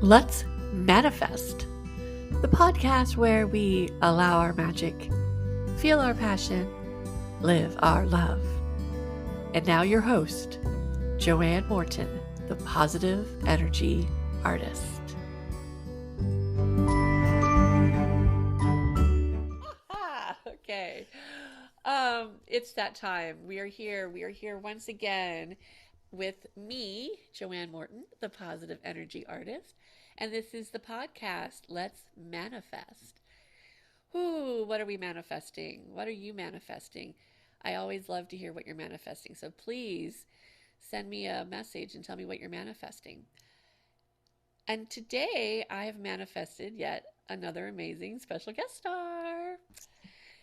Let's Manifest, the podcast where we allow our magic, feel our passion, live our love. And now your host, Joanne Morton, the positive energy artist. Okay. It's that time. We are here. We are here once again with me, Joanne Morton, the positive energy artist. And this is the podcast, Let's Manifest. Ooh, what are we manifesting? What are you manifesting? I always love to hear what you're manifesting. So please send me a message and tell me what you're manifesting. And today I have manifested yet another amazing special guest star.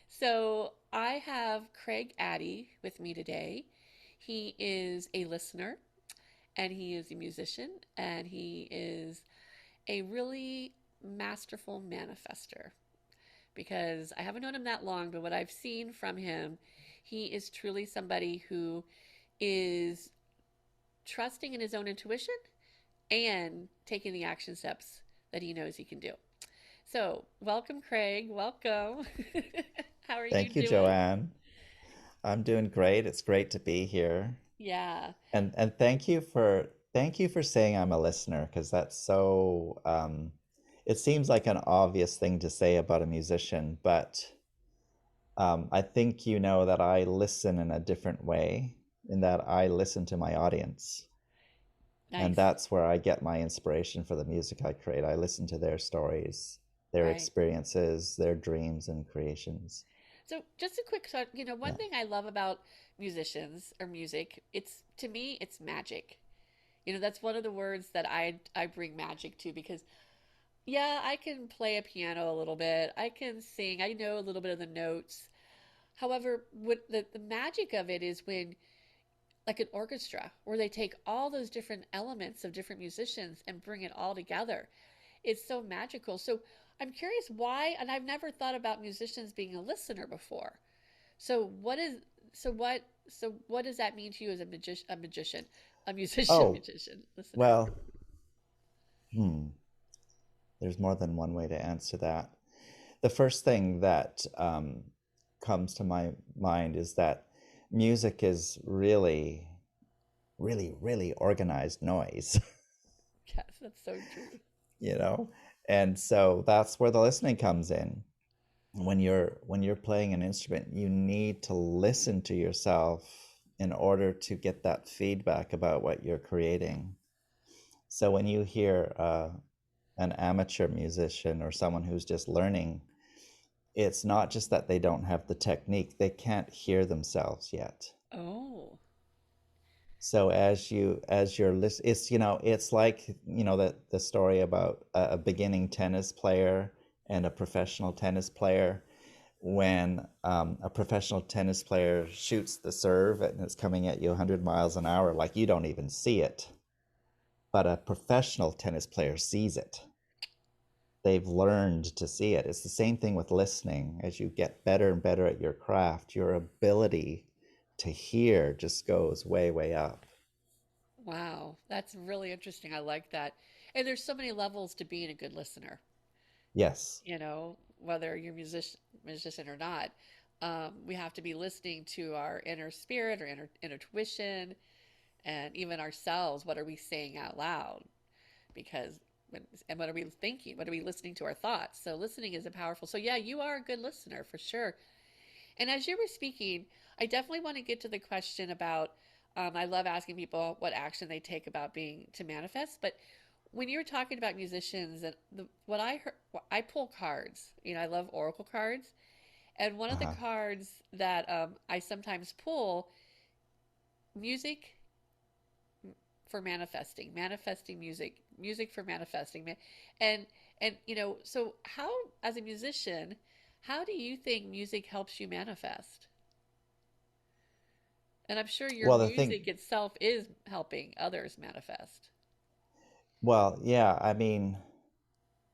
So I have Craig Addy with me today. He is a listener and he is a musician and he is a really masterful manifester, because I haven't known him that long, but what I've seen from him, he is truly somebody who is trusting in his own intuition and taking the action steps that he knows he can do. So, welcome, Craig. Welcome. How are you Thank you, doing? Joanne. I'm doing great. It's great to be here. Yeah, And thank you for saying I'm a listener, because that's so it seems like an obvious thing to say about a musician, but I think you know that I listen in a different way, in that I listen to my audience. And nice. that's where I get my inspiration for the music I create. I listen to their stories, their Right. experiences, their dreams and creations. So, just a quick thought, one Yeah. thing I love about musicians or music, it's to me, it's magic. That's one of the words that I bring magic to, because yeah, I can play a piano a little bit. I can sing. I know a little bit of the notes. However, what the magic of it is when, like an orchestra, where they take all those different elements of different musicians and bring it all together. It's so magical. So I'm curious why, and I've never thought about musicians being a listener before. So what is so what does that mean to you as a musician, Oh, magician, listener? well, hmm. There's more than one way to answer that. The first thing that comes to my mind is that music is really, really, really organized noise, Yes, that's so true. you know? And so that's where the listening comes in. When you're playing an instrument, you need to listen to yourself in order to get that feedback about what you're creating. So when you hear an amateur musician or someone who's just learning, it's not just that they don't have the technique, they can't hear themselves yet. Oh, So as you're listening, it's like, the story about a beginning tennis player and a professional tennis player. When a professional tennis player shoots the serve and it's coming at you 100 miles an hour, like, you don't even see it, but a professional tennis player sees it. They've learned to see it. It's the same thing with listening. As you get better and better at your craft, your ability to hear just goes way, way up. wow. That's really interesting. I like that. And there's so many levels to being a good listener, Yes. whether you're musician or not. We have to be listening to our inner spirit or inner intuition and even ourselves. What are we saying out loud? Because and what are we thinking? What are we listening to our thoughts? So listening is a powerful. So yeah, you are a good listener for sure. And as you were speaking, I definitely want to get to the question about. I love asking people what action they take about being to manifest. But when you were talking about musicians, and what I heard, I pull cards. I love oracle cards, and one of the Uh-huh. cards that I sometimes pull, music for manifesting, manifesting music, music for manifesting, and so how, as a musician, how do you think music helps you manifest? And I'm sure your Well, the thing, music itself is helping others manifest. well, yeah, I mean,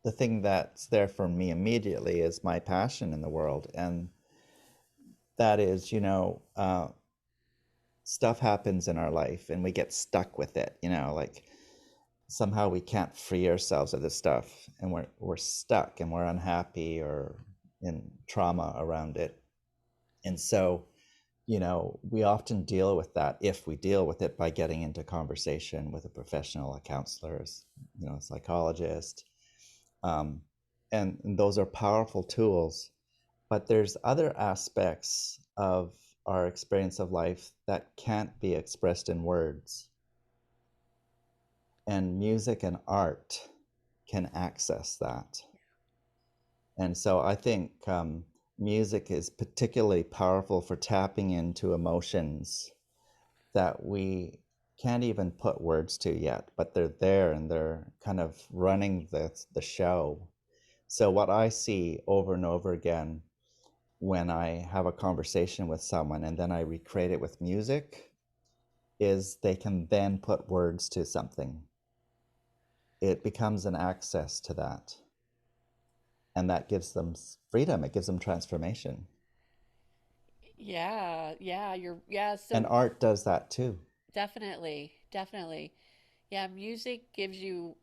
the thing that's there for me immediately is my passion in the world. And that is, stuff happens in our life and we get stuck with it, like somehow we can't free ourselves of this stuff, and we're stuck and we're unhappy or in trauma around it. And so, we often deal with that, if we deal with it, by getting into conversation with a professional, a counselor, a psychologist. Um, and those are powerful tools. But there's other aspects of our experience of life that can't be expressed in words. And music and art can access that. And so I think music is particularly powerful for tapping into emotions that we can't even put words to yet, but they're there and they're kind of running the show. So what I see over and over again when I have a conversation with someone and then I recreate it with music is they can then put words to something. It becomes an access to that. And that gives them freedom. It gives them transformation. Yeah, yeah, yeah, And so art does that too. definitely, definitely. Yeah, music gives you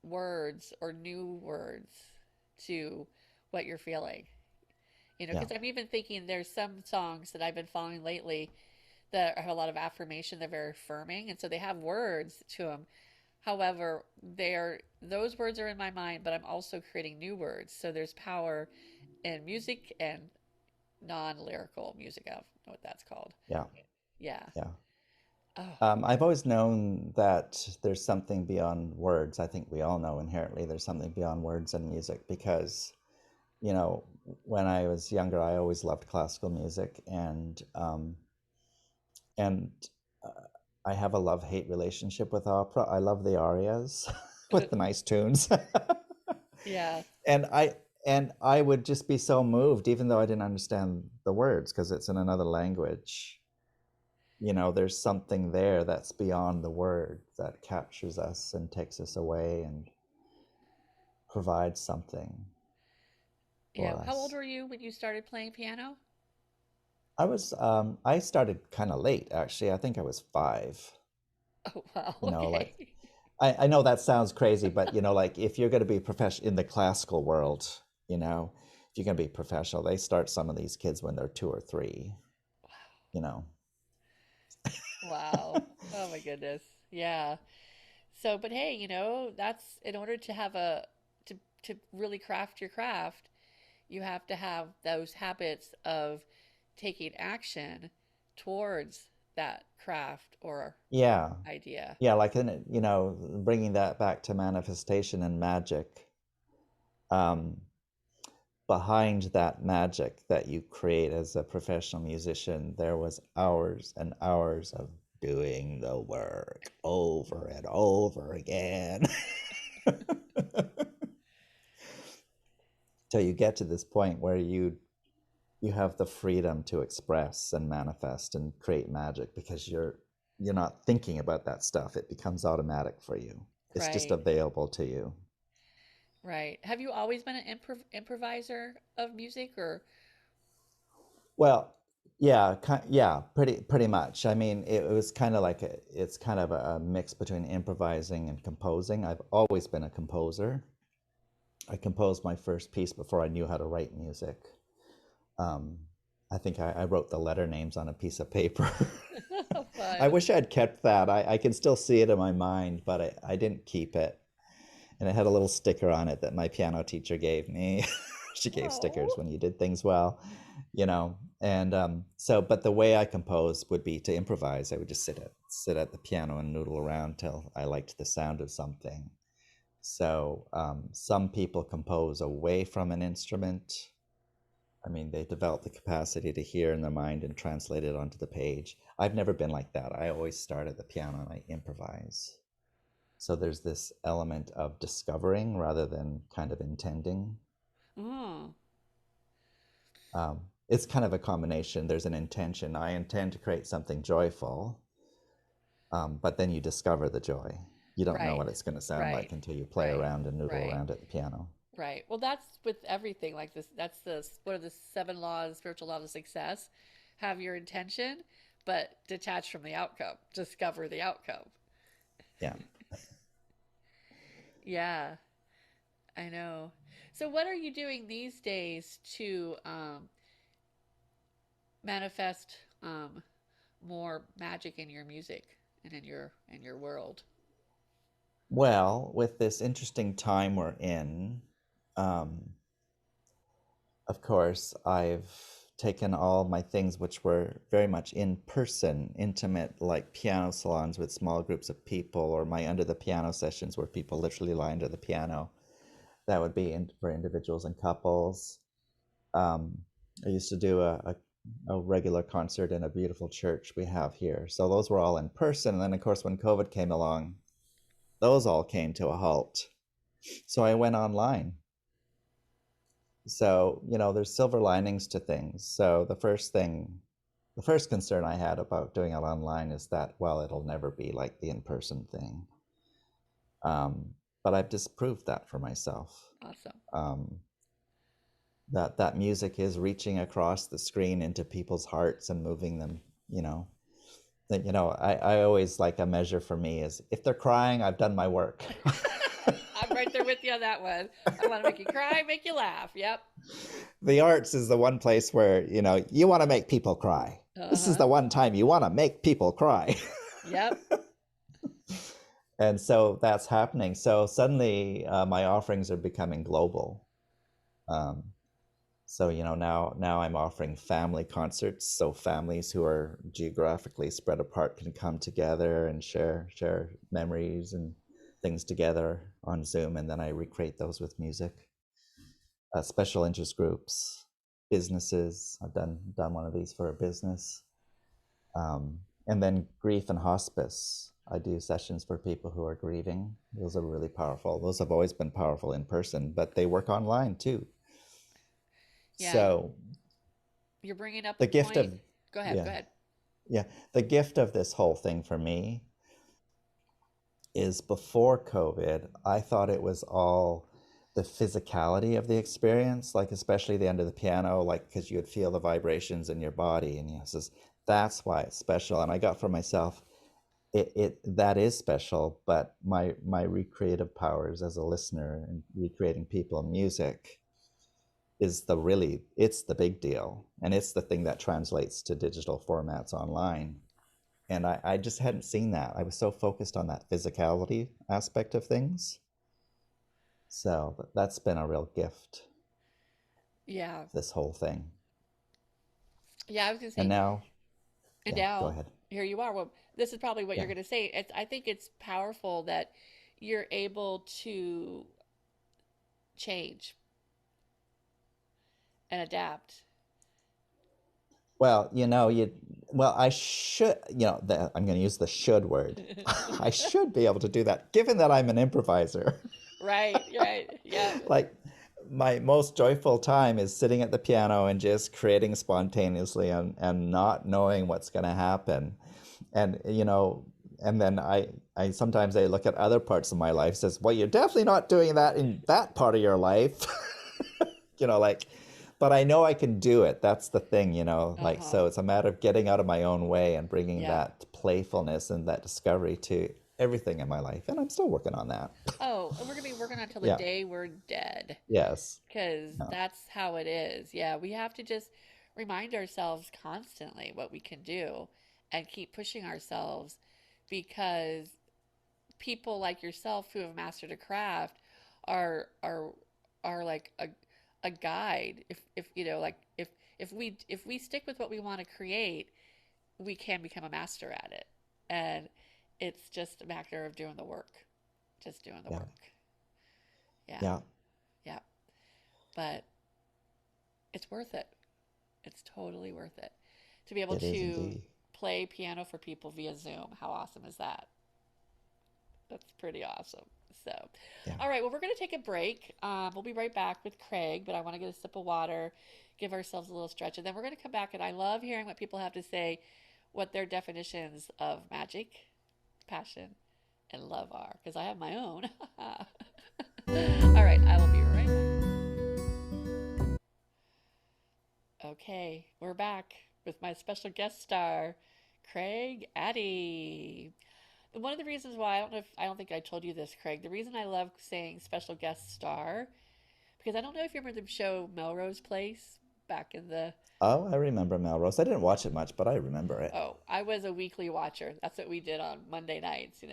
words or new words to what you're feeling. Yeah. Because I'm even thinking there's some songs that I've been following lately that have a lot of affirmation. They're very affirming, and so they have words to them. However, those words are in my mind, but I'm also creating new words. So there's power in music and non-lyrical music. I don't know what that's called. Yeah. Yeah. Yeah. Oh, I've always known that there's something beyond words. I think we all know inherently there's something beyond words and music because, you know, when I was younger, I always loved classical music, and uh, I have a love-hate relationship with opera. I love the arias with the nice tunes. yeah. and I would just be so moved, even though I didn't understand the words because it's in another language. There's something there that's beyond the word that captures us and takes us away and provides something Yeah. for How old us. were you when you started playing piano? I started kind of late, actually. I think I was 5. Oh, wow. Like, Okay. I know that sounds crazy, but like, if you're going to be professional in the classical world, if you're going to be professional, they start some of these kids when they're 2 or 3. You know. Wow. Oh my goodness. Yeah. So, but hey, that's in order to have to really craft your craft, you have to have those habits of taking action towards that craft or Yeah, idea. yeah, like, bringing that back to manifestation and magic. Um, Behind that magic that you create as a professional musician, there was hours and hours of doing the work over and over again. Till you get to this point where you have the freedom to express and manifest and create magic because you're not thinking about that stuff. It becomes automatic for you. It's just Right. available to you. Right. Have you always been an improviser of music or Well, yeah, yeah, pretty much. I mean, it was kind of like it's kind of a mix between improvising and composing. I've always been a composer. I composed my first piece before I knew how to write music. Um, I think I wrote the letter names on a piece of paper. I fun? wish I'd kept that. I can still see it in my mind, but I didn't keep it. And it had a little sticker on it that my piano teacher gave me. She gave Oh. stickers when you did things well, And so, but the way I compose would be to improvise. I would just sit at the piano and noodle around till I liked the sound of something. So some people compose away from an instrument. I mean, they develop the capacity to hear in their mind and translate it onto the page. I've never been like that. I always start at the piano and I improvise. So there's this element of discovering rather than kind of intending. Mm. It's kind of a combination. There's an intention. I intend to create something joyful, but then you discover the joy. You don't know Right. what it's going to sound Right. like until you play Right. around and noodle Right. around at the piano. Right. Well, that's with everything like this. That's the what are the 7 laws, spiritual laws of success? Have your intention, but detach from the outcome. Discover the outcome. Yeah. Yeah, I know. So, what are you doing these days to manifest more magic in your music and in your world? Well, with this interesting time we're in, um, of course, I've taken all my things which were very much in person, intimate, like piano salons with small groups of people, or my under the piano sessions where people literally lie under the piano. That would be for individuals and couples. Um, I used to do a regular concert in a beautiful church we have here. So those were all in person. And then, of course, when COVID came along, those all came to a halt. So I went online. So, there's silver linings to things. So the first concern I had about doing it online is that, well, it'll never be like the in person thing. Um, but I've disproved that for myself. Awesome. Um, that music is reaching across the screen into people's hearts and moving them, you know. I always like a measure for me is if they're crying, I've done my work. I'm right there with you on that one. I want to make you cry, make you laugh. Yep. The arts is the one place where, you want to make people cry. Uh This is huh. the one time you want to make people cry. Yep. And so that's happening. So suddenly my offerings are becoming global. Um, so now I'm offering family concerts, so families who are geographically spread apart can come together and share memories and things together on Zoom, and then I recreate those with music. Special interest groups, businesses. I've done one of these for a business. And then grief and hospice. I do sessions for people who are grieving. Those are really powerful. Those have always been powerful in person, but they work online too. Yeah. So You're bringing up a the gift point. of, Go ahead. Go yeah, ahead. yeah, the gift of this whole thing for me is before COVID, I thought it was all the physicality of the experience, like especially the end of the piano, like because you would feel the vibrations in your body, and says that's why it's special. And I got for myself, it that is special, but my recreative powers as a listener and recreating people and music is it's the big deal, and it's the thing that translates to digital formats online. And I just hadn't seen that. I was so focused on that physicality aspect of things. So that's been a real gift, Yeah. this whole thing. Yeah. I was going to And say, now, and yeah, go now ahead. here you are. Well, this is probably what you're Yeah. going to say. I think it's powerful that you're able to change and adapt. Well, I should, I'm going to use the should word. I should be able to do that, given that I'm an improviser. Right. Right. Yeah. Like, my most joyful time is sitting at the piano and just creating spontaneously and not knowing what's going to happen. And, and then I sometimes I look at other parts of my life, says, well, you're definitely not doing that in that part of your life. Like, but I know I can do it. That's the thing, Uh like, huh. so it's a matter of getting out of my own way and bringing Yeah. that playfulness and that discovery to everything in my life. And I'm still working on that. Oh, and we're going to be working on till the Yeah. day we're dead. Yes. Because No. that's how it is. Yeah, we have to just remind ourselves constantly what we can do and keep pushing ourselves because people like yourself who have mastered a craft are are are like a guide. If like if we stick with what we want to create, we can become a master at it. And it's just a matter of doing the work. Just doing the Yeah. work. Yeah. Yeah. Yeah. But it's worth it. It's totally worth it to be able It is to indeed. play piano for people via Zoom. How awesome is that? That's pretty awesome. So, Yeah. all right, well, we're going to take a break. We'll be right back with Craig, but I want to get a sip of water, give ourselves a little stretch, and then we're going to come back. And I love hearing what people have to say, what their definitions of magic, passion, and love are, because I have my own. All right, I will be right back. Okay, we're back with my special guest star, Craig Addy. one of the reasons why I don't think I told you this, Craig. The reason I love saying special guest star because I don't know if you remember the show Melrose Place back in the. Oh, I remember Melrose. I didn't watch it much, but I remember it. Oh, I was a weekly watcher. That's what we did on Monday nights.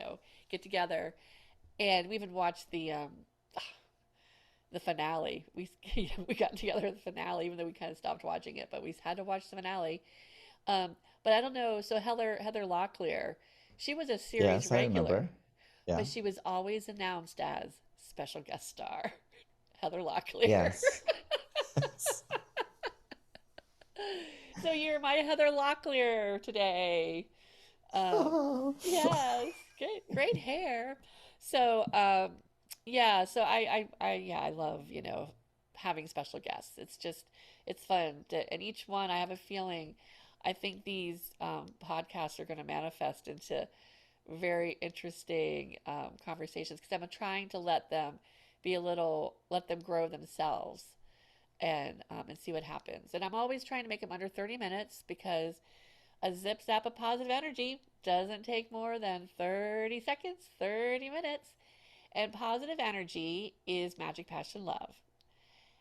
Get together, and we even watched the finale. We got together at the finale, even though we kind of stopped watching it, but we had to watch the finale. But I don't know. So Heather Locklear, she was a series Yes, I regular, remember. Yeah. but she was always announced as special guest star Heather Locklear. Yes. So you're my Heather Locklear today. Um, Oh. yes, great hair. So yeah, so yeah, I love having special guests. It's fun, and each one I have a feeling. I think these podcasts are going to manifest into very interesting conversations because I'm trying to let them grow themselves and see what happens. And I'm always trying to make them under 30 minutes because a zip zap of positive energy doesn't take more than 30 seconds, 30 minutes. And positive energy is magic, passion, love.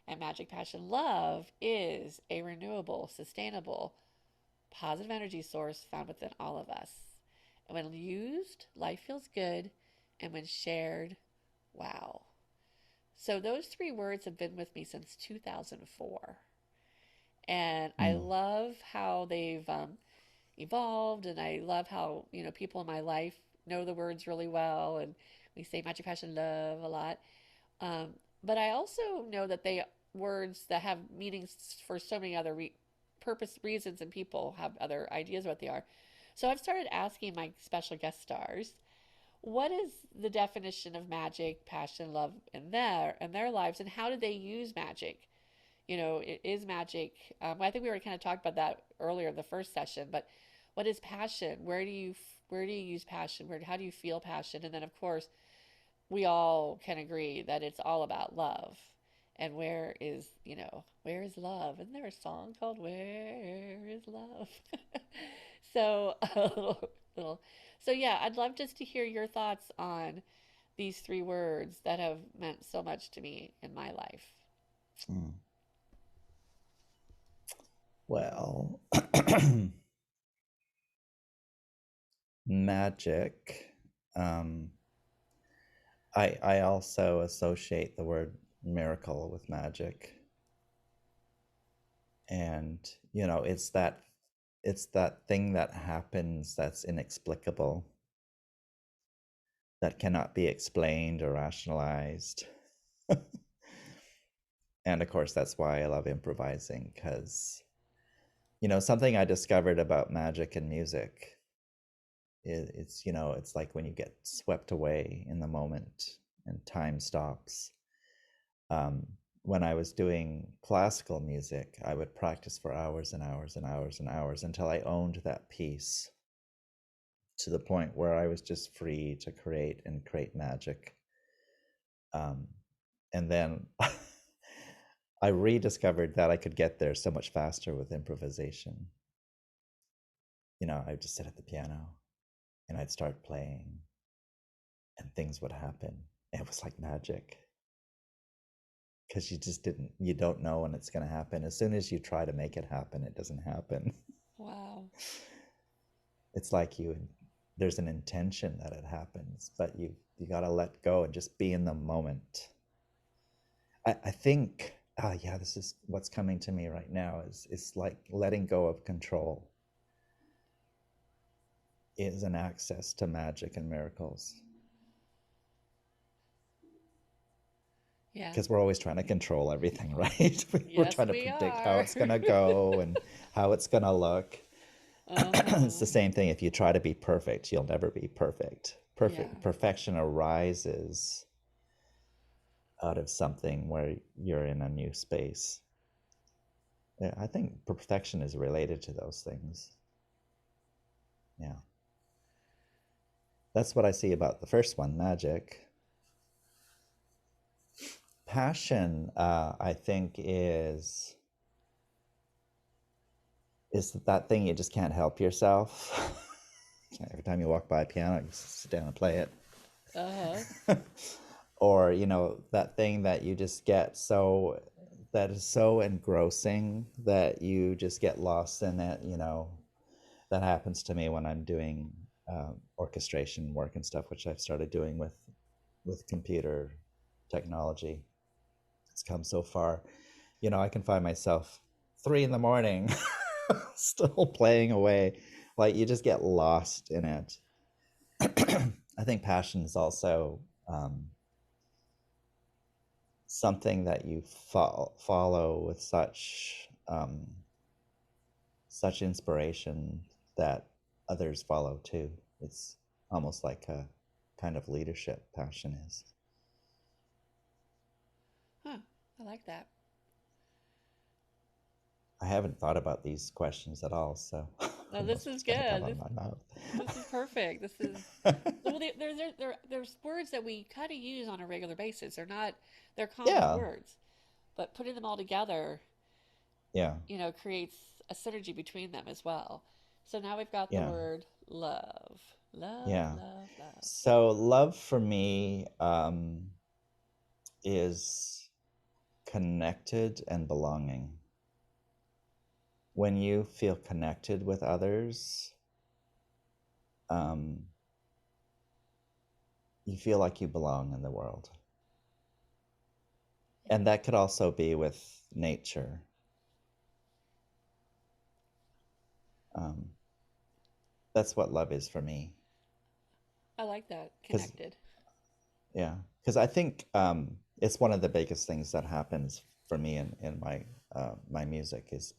And magic, passion, love is a renewable, sustainable, positive energy source found within all of us. And when used, life feels good. And when shared, wow. So those three words have been with me since 2004. And I Mm. love how they've evolved, and I love how people in my life know the words really well, and we say magic, passion, love a lot. Um, but I also know that they words that have meanings for so many other purpose reasons, and people have other ideas what they are. So I've started asking my special guest stars, what is the definition of magic, passion, love in their lives, and how do they use magic? It is magic. I think we already kind of talked about that earlier in the first session, but what is passion? Where do you use passion? How do you feel passion? And then of course, we all can agree that it's all about love. And where is love? Isn't there a song called Where is Love? So a little so yeah, I'd love just to hear your thoughts on these three words that have meant so much to me in my life. Mm. Well, magic. Um, I also associate the word miracle with magic, and it's that thing that happens that's inexplicable, that cannot be explained or rationalized. And of course, that's why I love improvising, because something I discovered about magic and music it's like when you get swept away in the moment and time stops. um, when I was doing classical music, I would practice for hours and hours and hours and hours until I owned that piece, to the point where I was just free to create magic. And then I rediscovered that I could get there so much faster with improvisation. I'd just sit at the piano and I'd start playing and things would happen. It was like magic, because you don't know when it's going to happen. As soon as you try to make it happen, it doesn't happen. Wow. It's like there's an intention that it happens, but you got to let go and just be in the moment. I think, yeah, this is what's coming to me right now, is like letting go of control is an access to magic and miracles, Yeah. because we're always trying to control everything, right? We're Yes, trying to we predict how are. it's going to go and how it's going to look. It's Uh-huh. the same thing. If you try to be perfect, you'll never be perfect. Yeah. Perfection arises out of something where you're in a new space. Yeah, I think perfection is related to those things. Yeah. That's what I see about the first one, magic. Passion, I think, is that thing you just can't help yourself. Every time you walk by a piano, you sit down and play Uh-huh. it. Or, that thing that you just get so, that is so engrossing that you just get lost in it. That happens to me when I'm doing orchestration work and stuff, which I've started doing with computer technology. It's come so far. I can find myself 3 in the morning still playing away. Like you just get lost in it. I think passion is also something that you follow with such inspiration that others follow too. It's almost like a kind of leadership passion is. Huh. I like that. I haven't thought about these questions at all, so I No, don't know this is what's going to come good. out This of my this is perfect. This is mouth. well, there's words that we kind of use on a regular basis. They're common Yeah, words, but putting them all together, yeah, creates a synergy between them as well. So now we've got the yeah, word love. Love, yeah. love, love. So love for me is connected and belonging. When you feel connected with others, um, you feel like you belong in the world. And that could also be with nature. Um, that's what love is for me. I like that. Because, Connected. yeah, because I think it's one of the biggest things that happens for me in my music is,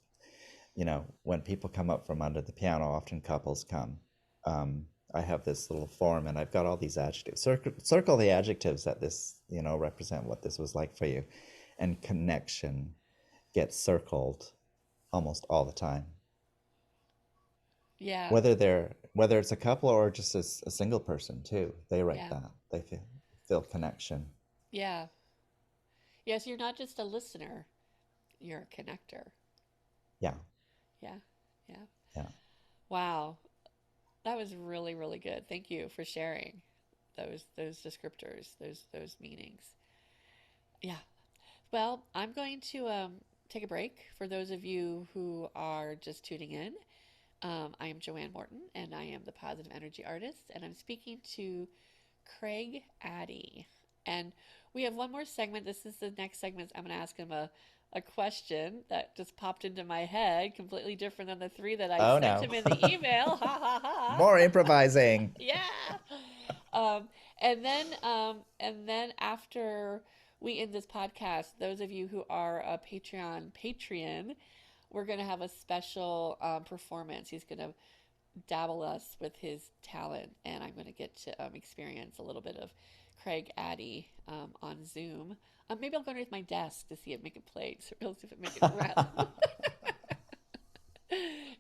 when people come up from under the piano, often couples come. Um, I have this little form and I've got all these adjectives. Circle the adjectives that represent what this was like for you. And connection gets circled almost all the time. Yeah, Whether it's a couple or just a single person too, they write yeah, that. They feel connection. yeah. Yes, you're not just a listener, you're a connector. Yeah, Yeah, yeah. yeah. Wow. That was really, really good. Thank you for sharing those descriptors, those meanings. Yeah. Well, I'm going to take a break for those of you who are just tuning in. I am Joanne Morton, and I am the Positive Energy Artist, and I'm speaking to Craig Addy. And we have one more segment. This is the next segment. I'm going to ask him a question that just popped into my head, completely different than the three that I Oh sent no. him in the email. Ha ha ha. More improvising. Yeah. Um, and then after we end this podcast, those of you who are a Patreon, we're going to have a special performance. He's going to dabble us with his talent, and I'm going to get to experience a little bit of Craig Addy on Zoom. Maybe I'll go underneath my desk to see it make it play. So we'll see if it make it rattle.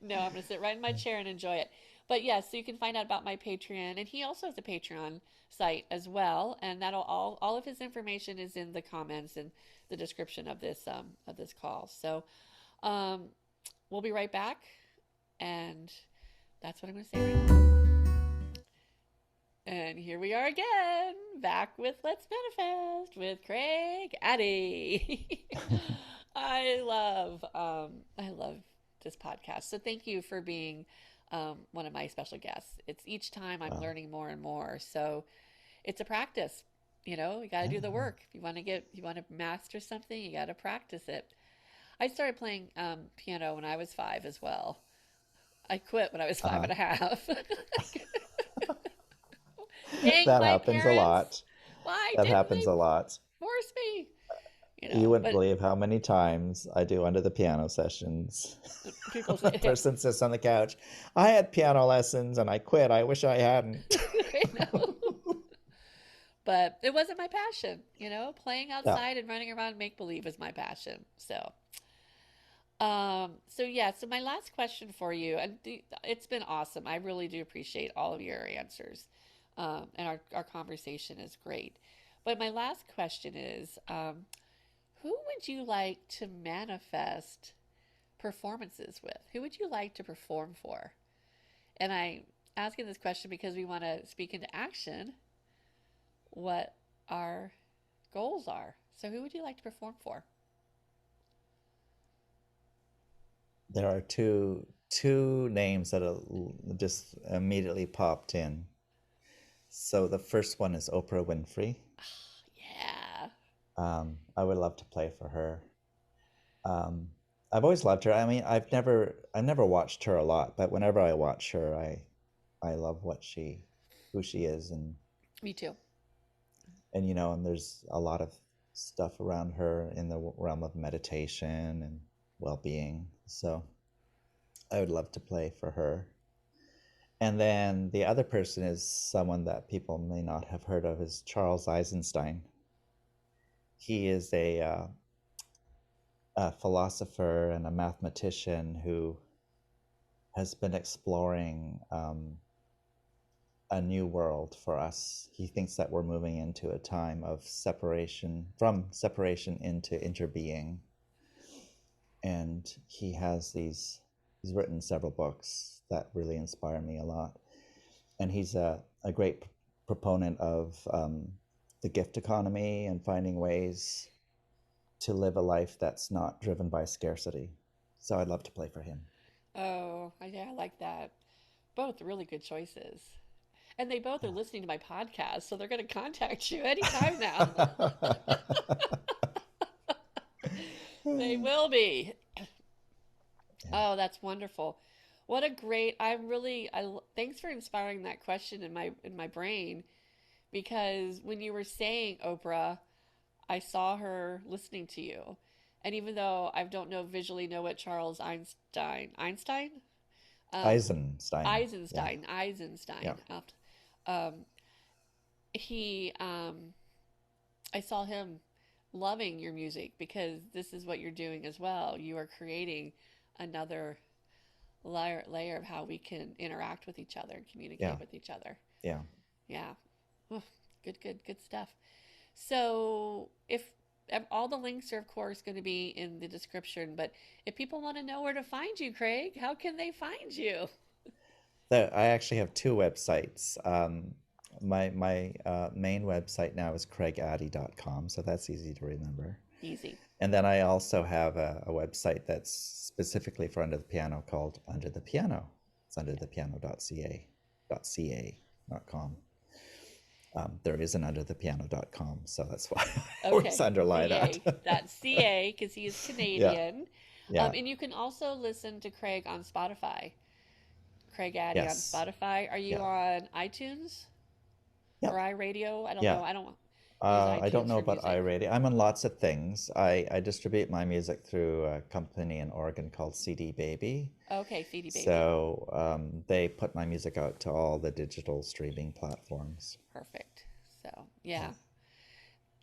No, I'm going to sit right in my chair and enjoy it. But yes, so you can find out about my Patreon, and he also has a Patreon site as well, and that'll all of his information is in the comments and the description of this call. So um, we'll be right back, and that's what I'm going to say right now. And here we are again, back with Let's Manifest with Craig Addy. I love this podcast. So thank you for being one of my special guests. It's each time I'm Well, learning more and more. So it's a practice. You got to yeah, do the yeah. work. If you want to master something, you got to practice it. I started playing piano when I was 5 as well. I quit when I was five Uh-huh. and a half. Dang, That my happens a parents. lot. Why That didn't they happens a lot. force me? You wouldn't But believe how many times I do under the piano sessions. people The say, person sits on the couch. I had piano lessons and I quit. I wish I hadn't. I know. But it wasn't my passion. Playing Yeah. outside and running around make believe is my passion. So yeah, so my last question for you, and it's been awesome. I really do appreciate all of your answers. And our conversation is great. But my last question is, who would you like to manifest performances with? Who would you like to perform for? And asking this question because we want to speak into action what our goals are. So, who would you like to perform for? There are two names that are just immediately popped in. So the first one is Oprah Winfrey. Yeah. I would love to play for her. Um, I've always loved her. I mean, I never watched her a lot, but whenever I watch her, I love who she is, Me too. and and there's a lot of stuff around her in the realm of meditation and well-being. So I would love to play for her. And then the other person is someone that people may not have heard of is Charles Eisenstein. He is a philosopher and a mathematician who has been exploring a new world for us. He thinks that we're moving into a time of separation, from separation into interbeing. And he's written several books that really inspire me a lot. And he's a great proponent of the gift economy and finding ways to live a life that's not driven by scarcity. So I'd love to play for him. Oh, yeah, I like that. Both really good choices. And they both are listening to my podcast, so they're going to contact you anytime now. They will be. Yeah. Oh, that's wonderful. What a great, I'm really, thanks for inspiring that question in my brain because when you were saying Oprah, I saw her listening to you. And even though I don't know visually know what Charles Einstein, um, Eisenstein. Yeah. Eisenstein, Yeah. um, he, I saw him loving your music because this is what you're doing as well. You are creating another layer of how we can interact with each other and Yeah. communicate with each other. Yeah. Yeah. Oof, good stuff. So, if all the links are, of course, going to be in the description, but if people want to know where to find you, Craig, how can they find you? I actually have two websites. My main website now is craigaddy.com, so that's easy to remember. Easy. And then I also have a website that's specifically for Under the Piano called Under the Piano. It's underthepiano.ca, not com. There is an underthepiano.com, so that's why I always Okay, underlie that. CA. That's CA because he is Yeah, Canadian. yeah, And you can also listen to Craig on Spotify. Craig Addy on yes, Spotify. Are you yeah, on iTunes or yep, iRadio? I don't yeah. know. I don't use I don't iTunes know for about music. iRadio. I'm on lots of things. I distribute my music through a company in Oregon called CD Baby. Okay, CD Baby. So they put my music out to all the digital streaming platforms. Perfect. So, Yeah. yeah.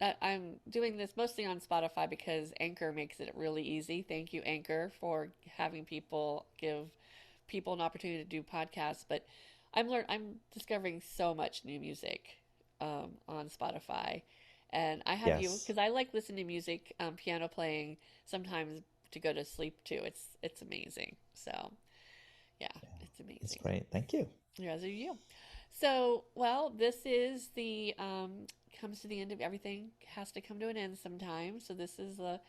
That I'm doing this mostly on Spotify because Anchor makes it really easy. Thank you, Anchor, for having people give people an opportunity to do podcasts. But I'm discovering so much new music on Spotify, and I have you Yes. because I like listening to music, piano playing sometimes to go to sleep too. It's amazing. So yeah, Yeah. it's That's amazing. great. Thank you. As are you. So, well, this is the comes to the end of everything has to come to an end sometime. So this is the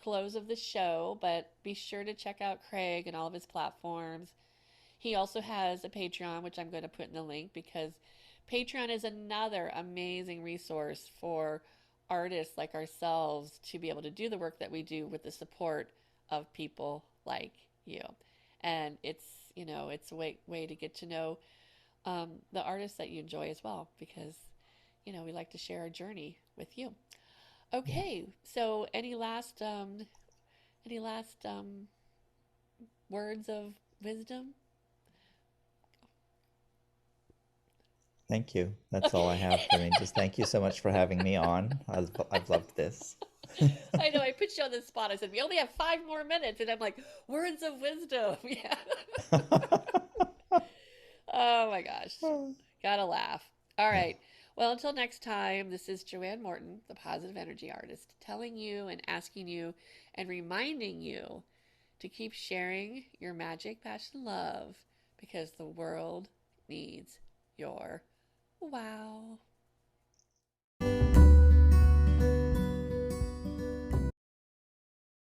close of the show, but be sure to check out Craig and all of his platforms. He also has a Patreon, which I'm going to put in the link because Patreon is another amazing resource for artists like ourselves to be able to do the work that we do with the support of people like you. And it's a way to get to know the artists that you enjoy as well because, we like to share our journey with you. Yeah. Okay, so any last words of wisdom? Thank you. That's all I have. I Okay. mean, just thank you so much for having me on. I've loved this. I know I put you on the spot. I said we only have 5 more minutes, and I'm like, words of wisdom. Yeah. Oh my gosh, gotta laugh. All Yeah. right. Well, until next time, this is Joanne Morton, the positive energy artist, telling you and asking you and reminding you to keep sharing your magic, passion, love because the world needs your wow.